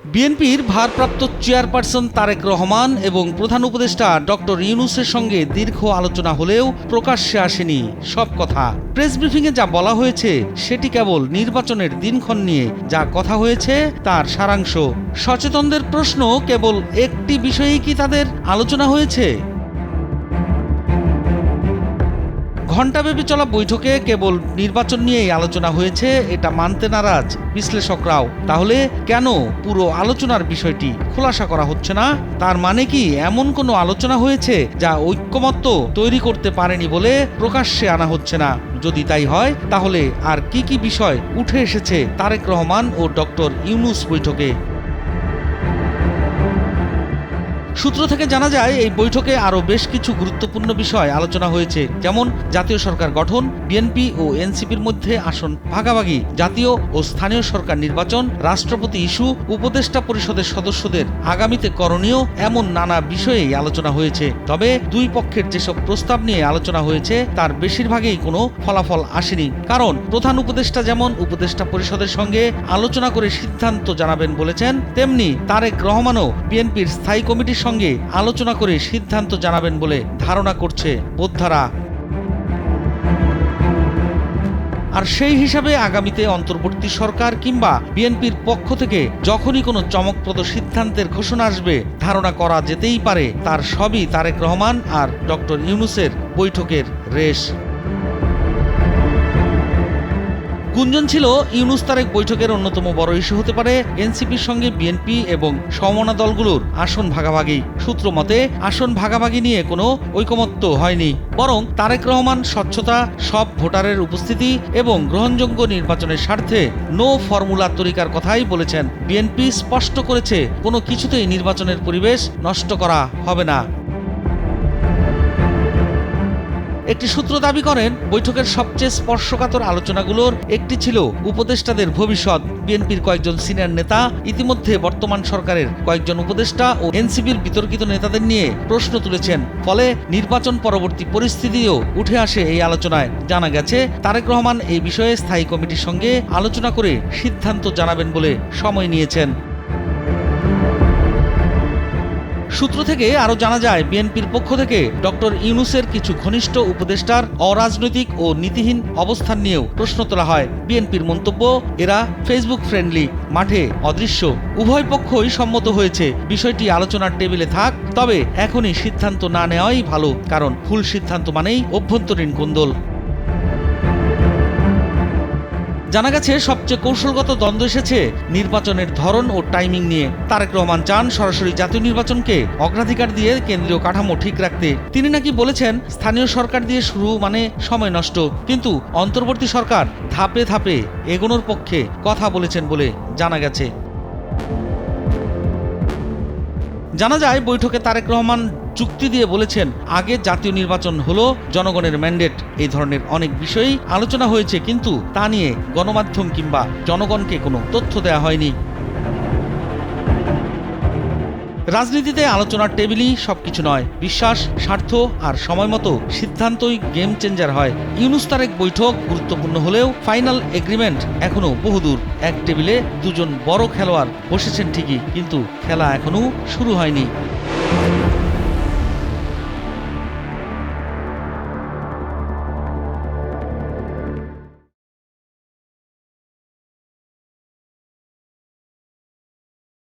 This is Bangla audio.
বিএনপির ভারপ্রাপ্ত চেয়ারপারসন তারেক রহমান এবং প্রধান উপদেষ্টা ডক্টর ইউনূসের সঙ্গে দীর্ঘ আলোচনা হলেও প্রকাশ্যে আসেনি সব কথা। প্রেস ব্রিফিংয়ে যা বলা হয়েছে সেটি কেবল নির্বাচনের দিনক্ষণ নিয়ে যা কথা হয়েছে তার সারাংশ। সচেতনদের প্রশ্ন, কেবল একটি বিষয়েই কি তাদের আলোচনা হয়েছে? ঘণ্টাব্যাপী চলা বৈঠকে কেবল নির্বাচন নিয়েই আলোচনা হয়েছে এটা মানতে নারাজ বিশ্লেষকরাও। তাহলে কেন পুরো আলোচনার বিষয়টি খোলাসা করা হচ্ছে না? তার মানে কি এমন কোনো আলোচনা হয়েছে যা ঐক্যমত্য তৈরি করতে পারেনি বলে প্রকাশ্যে আনা হচ্ছে না? যদি তাই হয় তাহলে আর কি কি বিষয় উঠে এসেছে তারেক রহমান ও ডক্টর ইউনূস বৈঠকে? সূত্র থেকে জানা যায়, এই বৈঠকে আরও বেশ কিছু গুরুত্বপূর্ণ বিষয় আলোচনা হয়েছে, যেমন জাতীয় সরকার গঠন, বিএনপি ও এনসিপির মধ্যে আসন ভাগাভাগি, জাতীয় ও স্থানীয় সরকার নির্বাচন, রাষ্ট্রপতি ইস্যু, উপদেষ্টা পরিষদের সদস্যদের আগামীতে করণীয়, এমন নানা বিষয়েই আলোচনা হয়েছে। তবে দুই পক্ষের যেসব প্রস্তাব নিয়ে আলোচনা হয়েছে তার বেশিরভাগই কোনো ফলাফল আসেনি। কারণ প্রধান উপদেষ্টা যেমন উপদেষ্টা পরিষদের সঙ্গে আলোচনা করে সিদ্ধান্ত জানাবেন বলেছেন, তেমনি তারেক রহমানও বিএনপির স্থায়ী কমিটির সঙ্গে আলোচনা করে সিদ্ধান্ত জানাবেন বলে ধারণা করছে বোদ্ধারা। আর সেই হিসাবে আগামীতে অন্তর্বর্তী সরকার কিংবা বিএনপির পক্ষ থেকে যখনই কোনো চমকপ্রদ সিদ্ধান্তের ঘোষণা আসবে, ধারণা করা যেতেই পারে তার সবই তারেক রহমান আর ডক্টর ইউনূসের বৈঠকের রেশ। গুঞ্জন ছিল, ইউনূস তারেক বৈঠকের অন্যতম বড় ইস্যু হতে পারে এনসিপির সঙ্গে বিএনপি এবং সমমনা দলগুলোর আসন ভাগাভাগি। সূত্র মতে আসন ভাগাভাগি নিয়ে কোনো ঐকমত্য হয়নি, বরং তারেক রহমান স্বচ্ছতা, সব ভোটারের উপস্থিতি এবং গ্রহণযোগ্য নির্বাচনের স্বার্থে নো ফর্মুলা তরিকার কথাই বলেছেন। বিএনপি স্পষ্ট করেছে কোনো কিছুতেই নির্বাচনের পরিবেশ নষ্ট করা হবে না। একটি সূত্র দাবি করেন, বৈঠকের সবচেয়ে স্পর্শকাতর আলোচনাগুলোর একটি ছিল উপদেষ্টাদের ভবিষ্যৎ। বিএনপির কয়েকজন সিনিয়র নেতা ইতিমধ্যে বর্তমান সরকারের কয়েকজন উপদেষ্টা ও এনসিপির বিতর্কিত নেতাদের নিয়ে প্রশ্ন তুলেছেন। ফলে নির্বাচন পরবর্তী পরিস্থিতিও উঠে আসে এই আলোচনায়। জানা গেছে, তারেক রহমান এই বিষয়ে স্থায়ী কমিটির সঙ্গে আলোচনা করে সিদ্ধান্ত জানাবেন বলে সময় নিয়েছেন। সূত্র থেকে আরও জানা যায়, বিএনপির পক্ষ থেকে ডক্টর ইউনূসের কিছু ঘনিষ্ঠ উপদেষ্টার অরাজনৈতিক ও নীতিহীন অবস্থান নিয়েও প্রশ্ন তোলা হয়। বিএনপির মন্তব্য, এরা ফেসবুক ফ্রেন্ডলি, মাঠে অদৃশ্য। উভয় পক্ষই সম্মত হয়েছে বিষয়টি আলোচনার টেবিলে থাক, তবে এখনই সিদ্ধান্ত না নেওয়াই ভালো, কারণ ভুল সিদ্ধান্ত মানেই অভ্যন্তরীণ কোন্দল। জানা গেছে, সবচেয়ে কৌশলগত দ্বন্দ্ব এসেছে নির্বাচনের ধরন ও টাইমিং নিয়ে। তারেক রহমান চান সরাসরি জাতীয় নির্বাচনকে অগ্রাধিকার দিয়ে কেন্দ্রীয় কাঠামো ঠিক রাখতে। তিনি নাকি বলেছেন, স্থানীয় সরকার দিয়ে শুরু মানে সময় নষ্ট। কিন্তু অন্তর্বর্তী সরকার ধাপে ধাপে এগোনোর পক্ষে কথা বলেছেন বলে জানা গেছে। জানা যায়, বৈঠকে তারেক রহমান চুক্তি দিয়ে বলেছেন, আগে জাতীয় নির্বাচন হলো জনগণের ম্যান্ডেট। এই ধরনের অনেক বিষয়ই আলোচনা হয়েছে, কিন্তু তা নিয়ে গণমাধ্যম কিংবা জনগণকে কোনো তথ্য দেওয়া হয়নি। রাজনীতিতে আলোচনার টেবিলই সবকিছু নয়, বিশ্বাস, স্বার্থ আর সময়মতো সিদ্ধান্তই গেম চেঞ্জার হয়। ইউনূস তারেক বৈঠক গুরুত্বপূর্ণ হলেও ফাইনাল এগ্রিমেন্ট এখনো বহুদূর। এক টেবিলে দুজন বড় খেলোয়াড় বসেছেন ঠিকই, কিন্তু খেলা এখনো শুরু হয়নি।